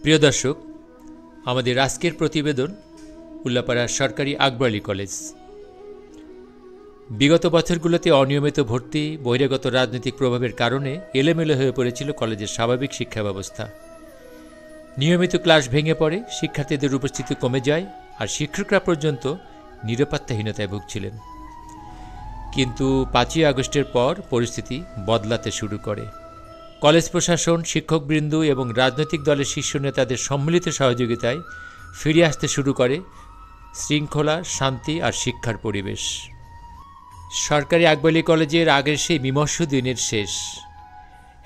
প্রিয় দর্শক, আমাদের আজকের প্রতিবেদন উল্লাপাড়া সরকারি আকবর আলী কলেজ। বিগত বছরগুলোতে অনিয়মিত ভর্তি, বহিরাগত রাজনৈতিক প্রভাবের কারণে এলোমেলো হয়ে পড়েছিল কলেজের স্বাভাবিক শিক্ষা ব্যবস্থা। নিয়মিত ক্লাস ভেঙে পড়ে, শিক্ষার্থীদের উপস্থিতি কমে যায়, আর শিক্ষকরা পর্যন্ত নিরাপত্তাহীনতায় ভুগছিলেন। কিন্তু 5ই আগস্টের পর পরিস্থিতি বদলাতে শুরু করে। কলেজ প্রশাসন, শিক্ষকবৃন্দ এবং রাজনৈতিক দলের শীর্ষ নেতাদের সম্মিলিত সহযোগিতায় ফিরে আসতে শুরু করে শৃঙ্খলা, শান্তি আর শিক্ষার পরিবেশ। সরকারি আকবর আলী কলেজের আগের সেই বিমর্ষ দিনের শেষ।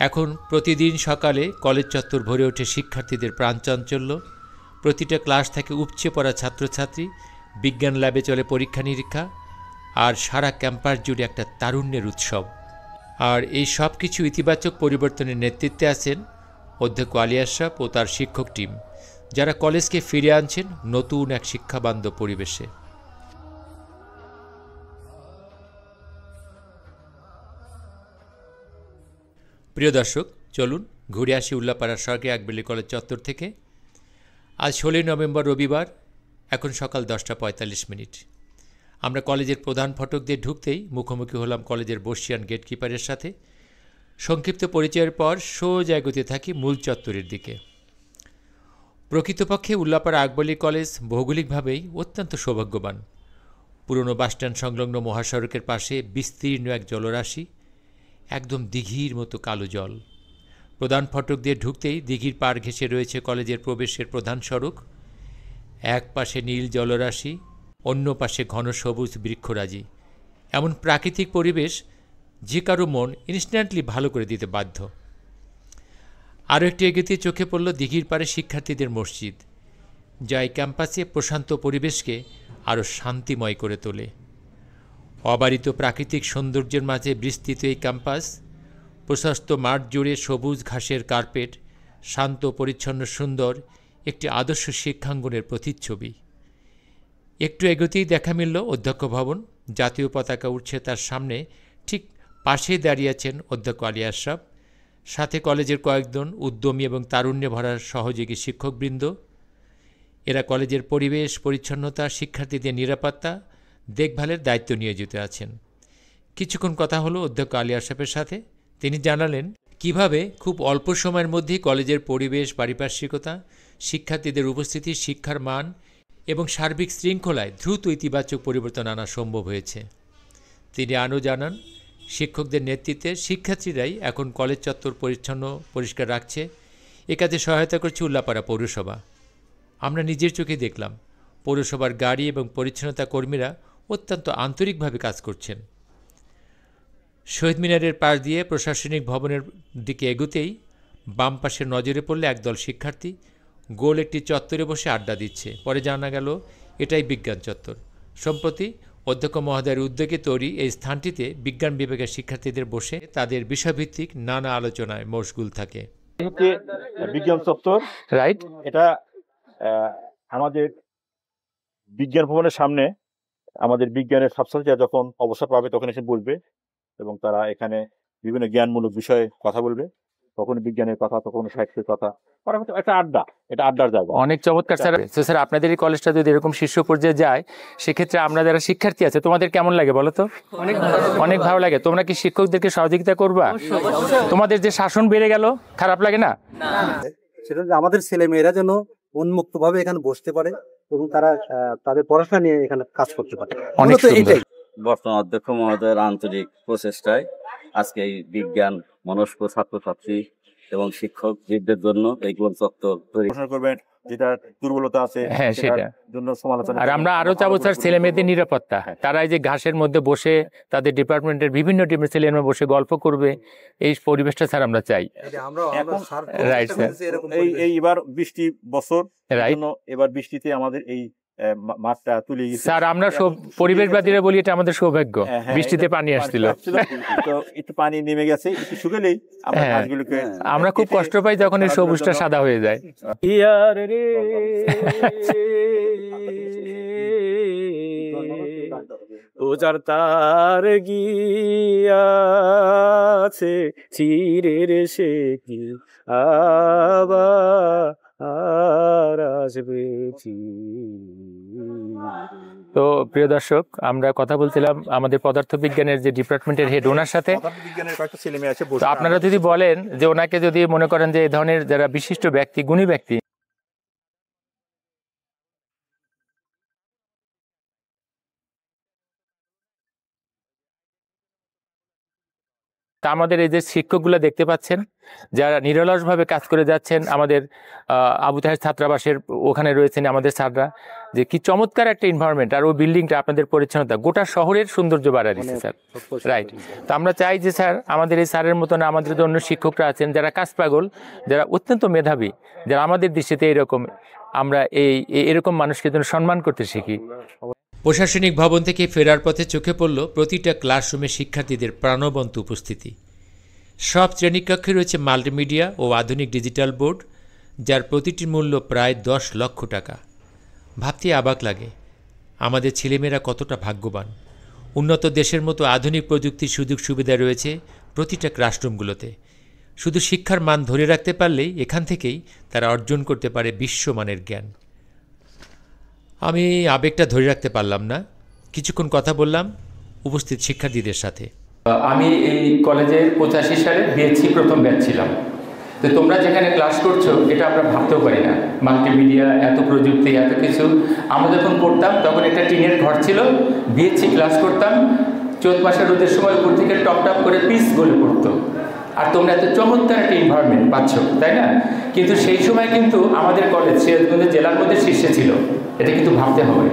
এখন প্রতিদিন সকালে কলেজ চত্বর ভরে ওঠে শিক্ষার্থীদের প্রাণচাঞ্চল্য। প্রতিটা ক্লাস থেকে উপচে পড়া ছাত্রছাত্রী, বিজ্ঞান ল্যাবে চলে পরীক্ষা নিরীক্ষা, আর সারা ক্যাম্পাস জুড়ে একটা তারুণ্যের উৎসব। আর এই সব কিছু ইতিবাচক পরিবর্তনের নেতৃত্বে আছেন অধ্যক্ষ আলী আশরাফ ও তার শিক্ষক টিম, যারা কলেজকে ফিরে আনছেন নতুন এক শিক্ষাবান্ধব পরিবেশে। প্রিয় দর্শক, চলুন ঘুরে আসি উল্লাপাড়া সরকারি আকবর আলী কলেজ চত্বর থেকে। আজ 16 নভেম্বর, রবিবার। এখন সকাল 10:45। আমরা কলেজের প্রধান ফটক দিয়ে ঢুকতেই মুখোমুখি হলাম কলেজের বর্ষিয়ান গেটকিপারের সাথে। সংক্ষিপ্ত পরিচয়ের পর সোজা এগোতে থাকি মূল চত্বরের দিকে। প্রকৃতপক্ষে উল্লাপাড়া আকবর আলী কলেজ ভৌগোলিকভাবেই অত্যন্ত সৌভাগ্যবান। পুরনো বাসস্ট্যান্ড সংলগ্ন মহাসড়কের পাশে বিস্তীর্ণ এক জলরাশি, একদম দিঘির মতো কালো জল। প্রধান ফটক দিয়ে ঢুকতেই দিঘির পাড় ঘেঁষে রয়েছে কলেজের প্রবেশের প্রধান সড়ক। এক পাশে নীল জলরাশি, অন্য পাশে ঘন সবুজ বৃক্ষরাজি। এমন প্রাকৃতিক পরিবেশ যে কারো মন ইনস্ট্যান্টলি ভালো করে দিতে বাধ্য। আরও একটু এগিয়ে চোখে পড়ল দিঘির পাড়ে শিক্ষার্থীদের মসজিদ, যা এই ক্যাম্পাসে প্রশান্ত পরিবেশকে আরও শান্তিময় করে তোলে। অবারিত প্রাকৃতিক সৌন্দর্যের মাঝে বিস্তৃত এই ক্যাম্পাস, প্রশস্ত মাঠ জুড়ে সবুজ ঘাসের কার্পেট, শান্ত, পরিচ্ছন্ন, সুন্দর একটি আদর্শ শিক্ষাঙ্গনের প্রতিচ্ছবি। একটু এগোতেই দেখা মিলল অধ্যক্ষ ভবন। জাতীয় পতাকা উঠছে তার সামনে, ঠিক পাশেই দাঁড়িয়ে আছেন অধ্যক্ষ আলী আশরাফ, সাথে কলেজের কয়েকজন উদ্যমী এবং তারুণ্যে ভরা সহযোগী শিক্ষকবৃন্দ। এরা কলেজের পরিবেশ, পরিচ্ছন্নতা, শিক্ষার্থীদের নিরাপত্তা দেখভালের দায়িত্ব নিয়োজিত আছেন। কিছুক্ষণ কথা হলো অধ্যক্ষ আলী আশরাফের সাথে। তিনি জানালেন কিভাবে খুব অল্প সময়ের মধ্যেই কলেজের পরিবেশ, পারিপার্শ্বিকতা, শিক্ষার্থীদের উপস্থিতি, শিক্ষার মান এবং সার্বিক শৃঙ্খলায় দ্রুত ইতিবাচক পরিবর্তন আনা সম্ভব হয়েছে। তিনি আরও জানান, শিক্ষকদের নেতৃত্বে শিক্ষার্থীরাই এখন কলেজ চত্বর পরিচ্ছন্ন, পরিষ্কার রাখছে। এ কাজে সহায়তা করছে উল্লাপাড়া পৌরসভা। আমরা নিজের চোখে দেখলাম পৌরসভার গাড়ি এবং পরিচ্ছন্নতা কর্মীরা অত্যন্ত আন্তরিকভাবে কাজ করছেন। শহীদ মিনারের পাশ দিয়ে প্রশাসনিক ভবনের দিকে এগোতেই বাম পাশে নজরে পড়লে একদল শিক্ষার্থী গোল একটি চত্বরে বসে আড্ডা দিচ্ছে। পরে জানা গেল এটাই বিজ্ঞান চত্বর। সম্প্রতি অধ্যক্ষ মহোদয়ের উদ্যোগে তৈরি এই স্থানটিতে বিজ্ঞান বিভাগের শিক্ষার্থীদের বসে তাদের বিষয়ভিত্তিক নানা আলোচনায় মশগুল থাকে। বিজ্ঞান চত্বর, রাইট? এটা আমাদের বিজ্ঞান ভবনের সামনে। আমাদের বিজ্ঞানের ছাত্রছাত্রীরা যখন অবসর পাবে তখন এসে বলবে এবং তারা এখানে বিভিন্ন জ্ঞানমূলক বিষয়ে কথা বলবে। কখনো বিজ্ঞানের কথা, কখনো সাহিত্যের কথা। একটা আড্ডা, এটা আড্ডার জায়গা। অনেক চমৎকার স্যার। তো স্যার, আপনাদের এই কলেজটা যদি এরকম শীর্ষ পর্যায়ে যায়, সেক্ষেত্রে আমরা যারা শিক্ষার্থী আছে, তোমাদের কেমন লাগে বলো তো? অনেক ভালো লাগে। তোমরা কি শিক্ষকদেরকে সহযোগিতা করবা? তোমাদের যে শাসন বেড়ে গেল, খারাপ লাগে না? সেটা আমাদের ছেলে মেয়েরা যেন উন্মুক্ত ভাবে এখানে বসতে পারে এবং তারা তাদের পড়াশোনা নিয়ে এখানে কাজ করতে পারে। অনেক সুন্দর। বর্তমান অধ্যক্ষ মহোদয়ের আন্তরিক প্রচেষ্টায় আজকে এই বিজ্ঞান মনস্ক ছাত্রছাত্রী এবং শিক্ষকদের জন্য এই চত্বর তৈরি করবেন, যেটা দুর্বলতা আছে সেটার জন্য সমালোচনা। আর আমরা আরো চাবো স্যার ছেলে মেয়েদের নিরাপত্তা। তারা এই যে ঘাসের মধ্যে বসে তাদের ডিপার্টমেন্টের বিভিন্ন টিমের ছেলে মেয়ে বসে গল্প করবে, এই পরিবেশটা স্যার আমরা চাই। Right sir. এই এবার বৃষ্টি বছর, এবার বৃষ্টিতে আমাদের এই মাঠটা তুলে গেছে স্যার। আমরা সব পরিবেশবাদীরা বলি এটা আমাদের সৌভাগ্য, বৃষ্টিতে পানি আসছিল, তো একটু পানি নেমে গেছে, একটু শুকালেই আমরা খুব কষ্ট পাই যখন এই সবুজটা সাদা হয়ে যায়। ওজার তার গিয়াছে চিরের সে কি আবা আসবে তো প্রিয় দর্শক, আমরা কথা বলছিলাম আমাদের পদার্থবিজ্ঞানের যে ডিপার্টমেন্টের হেড ওনার সাথে। বিজ্ঞানের কয়েকটা ছেলে মেয়ে আছে তো আপনারা যদি বলেন যে ওনাকে যদি মনে করেন যে এই ধরনের যারা বিশিষ্ট ব্যক্তি, গুণী ব্যক্তি, তা আমাদের এই যে শিক্ষকগুলো দেখতে পাচ্ছেন যারা নিরলসভাবে কাজ করে যাচ্ছেন, আমাদের আবু তাহের ছাত্রাবাসের ওখানে রয়েছেন আমাদের স্যাররা, যে কি চমৎকার একটা এনভায়রনমেন্ট, আর ওই বিল্ডিংটা আপনাদের পরিচ্ছন্নতা গোটা শহরের সৌন্দর্য বাড়া দিচ্ছে স্যার। রাইট। তো আমরা চাই যে স্যার আমাদের এই স্যারের মতন আমাদের যে অন্য শিক্ষকরা আছেন যারা কাজ পাগল, যারা অত্যন্ত মেধাবী, যারা আমাদের দৃষ্টিতে এরকম, আমরা এরকম মানুষকে যেন সম্মান করতে শিখি। প্রশাসনিক ভবন থেকে ফেরার পথে চোখে পড়ল প্রতিটা ক্লাসরুমে শিক্ষার্থীদের প্রাণবন্ত উপস্থিতি। সব শ্রেণীকক্ষে রয়েছে মাল্টিমিডিয়া ও আধুনিক ডিজিটাল বোর্ড, যার প্রতিটির মূল্য প্রায় 10 লক্ষ টাকা। ভাবতে অবাক লাগে আমাদের ছেলেমেয়েরা কতটা ভাগ্যবান। উন্নত দেশের মতো আধুনিক প্রযুক্তির সুযোগ সুবিধা রয়েছে প্রতিটা ক্লাসরুমগুলোতে। শুধু শিক্ষার মান ধরে রাখতে পারলেই এখান থেকেই তারা অর্জন করতে পারে বিশ্বমানের জ্ঞান। আমি আবেগটা ধরে রাখতে পারলাম না, কিছুক্ষণ কথা বললাম উপস্থিত শিক্ষার্থীদের সাথে। আমি এই কলেজের 85 সালে বিএসসি প্রথম ব্যাচ ছিলাম। তো তোমরা যেখানে ক্লাস করছো এটা আমরা ভাবতেও পারি না, মাল্টিমিডিয়া, এত প্রযুক্তি, এত কিছু। আমরা যখন পড়তাম তখন একটা টিনের ঘর ছিল, বিএসসি ক্লাস করতাম, চৈত মাসের রোদের সময় উপর থেকে টপ টপ করে পিস গলে পড়তো। আর তোমরা এত চমৎকার একটা এনভায়রনমেন্ট পাচ্ছ, তাই না? কিন্তু সেই সময় কিন্তু আমাদের কলেজ সিরাজগঞ্জ জেলার মধ্যে শীর্ষে ছিল, এটা কিন্তু ভাবতে হবে।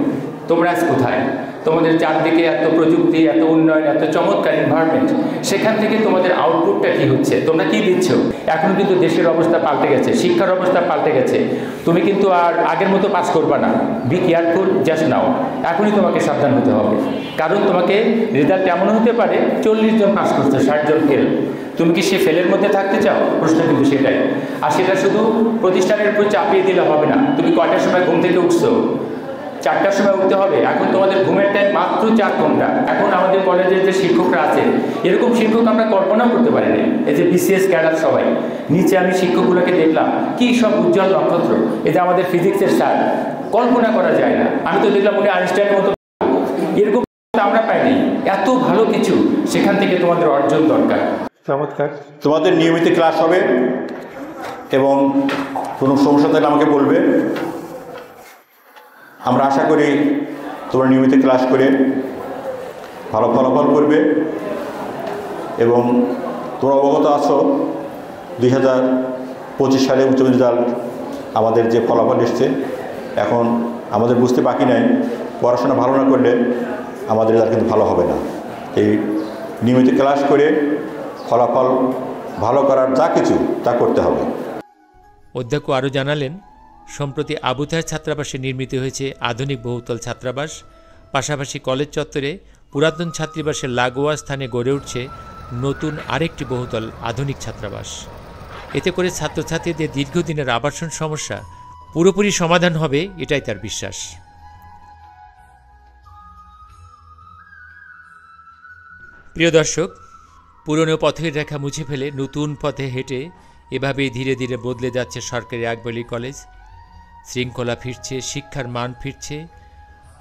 তোমরা আজ কোথায়? তোমাদের চারদিকে এত প্রযুক্তি, এত উন্নয়ন, এত চমৎকার এনভায়রনমেন্ট, সেখান থেকে তোমাদের আউটপুটটা কি হচ্ছে, তোমরা কি দিচ্ছ? এখন কিন্তু দেশের অবস্থা পাল্টে গেছে, শিক্ষার অবস্থা পাল্টে গেছে। তুমি কিন্তু আর আগের মতো পাস করবা না। Be careful, just now. এখনই তোমাকে সাবধান হতে হবে, কারণ তোমাকে রেজাল্ট এমন হতে পারে 40 জন পাস করছে, 60 জন ফেল। তুমি কি সে ফেলের মধ্যে থাকতে চাও? প্রশ্ন কিন্তু সেটাই। আর সেটা শুধু প্রতিষ্ঠানের উপর চাপিয়ে দিলে হবে না। তুমি কয়টার সময় ঘুম থেকে উঠছো? 4টার সময় উঠতে হবে। এখন তোমাদের ঘুমের টাইম মাত্র 4 ঘন্টা। এখন আমাদের কলেজের যে শিক্ষকরা আছে, এরকম শিক্ষক আমরা কল্পনাও করতে পারিনি। এই যে বিসিএস ক্যাডার সবাই, নিচে আমি শিক্ষকগুলোকে দেখলাম, কি সব উজ্জ্বল নক্ষত্র। এই যে আমাদের ফিজিক্সের স্যার, কল্পনা করা যায় না। আমি তো দেখলাম উনি আইনস্টাইনের মতো, এরকম আমরা পাইনি। এত ভালো কিছু সেখান থেকে তোমাদের অর্জন দরকার। চমৎকার। তোমাদের নিয়মিত ক্লাস হবে এবং কোনো সমস্যা থাকলে আমাকে বলবে। আমরা আশা করি তোমরা নিয়মিত ক্লাস করে ভালো ফলাফল করবে। এবং তোমরা অবগত আছো 2025 সালে উচ্চ রেজাল্ট আমাদের যে ফলাফল এসছে, এখন আমাদের বুঝতে বাকি নাই পড়াশোনা ভালো না করলে আমাদের রেজাল্ট কিন্তু ভালো হবে না। এই নিয়মিত ক্লাস করে ফলাফল ভালো করার যা কিছু তা করতে হবে। অধ্যক্ষ আরও জানালেন, সম্প্রতি আবু তাহের ছাত্রাবাসে নির্মিত হয়েছে আধুনিক বহুতল ছাত্রাবাস। পাশাপাশি কলেজ চত্বরে পুরাতন ছাত্রীবাসের লাগোয়া স্থানে গড়ে উঠছে নতুন আরেকটি বহুতল আধুনিক ছাত্রাবাস। এতে করে ছাত্রছাত্রীদের দীর্ঘদিনের আবাসন সমস্যা পুরোপুরি সমাধান হবে, এটাই তার বিশ্বাস। প্রিয় দর্শক, পুরনো পথের রেখা মুছে ফেলে নতুন পথে হেঁটে এভাবেই ধীরে ধীরে বদলে যাচ্ছে সরকারি আকবরী কলেজ। শৃঙ্খলা ফিরছে, শিক্ষার মান ফিরছে,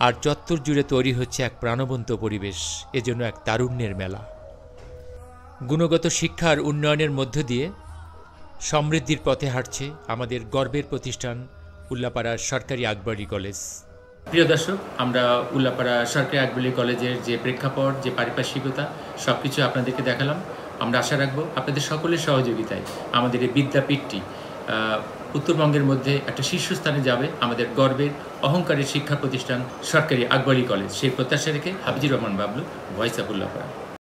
আর চত্বর জুড়ে তৈরি হচ্ছে এক প্রাণবন্ত পরিবেশ, এজন্য এক তারুণ্যের মেলা। গুণগত শিক্ষার উন্নয়নের মধ্য দিয়ে সমৃদ্ধির পথে হাঁটছে আমাদের গর্বের প্রতিষ্ঠান উল্লাপাড়ার সরকারি আকবরী কলেজ। প্রিয় দর্শক, আমরা উল্লাপাড়া সরকারি আকবরী কলেজের যে প্রেক্ষাপট, যে পারিপার্শ্বিকতা, সব কিছু আপনাদেরকে দেখালাম। আমরা আশা রাখবো আপনাদের সকলের সহযোগিতায় আমাদের এই বিদ্যাপীঠটি উত্তরবঙ্গের মধ্যে একটা শীর্ষস্থানে যাবে। আমাদের গর্বের অহংকারের শিক্ষা প্রতিষ্ঠান সরকারি আকবরী কলেজ, সেই প্রত্যাশা রেখে হাফিজুর রহমান বাবলু, ভয়েস অফ উল্লাপাড়া।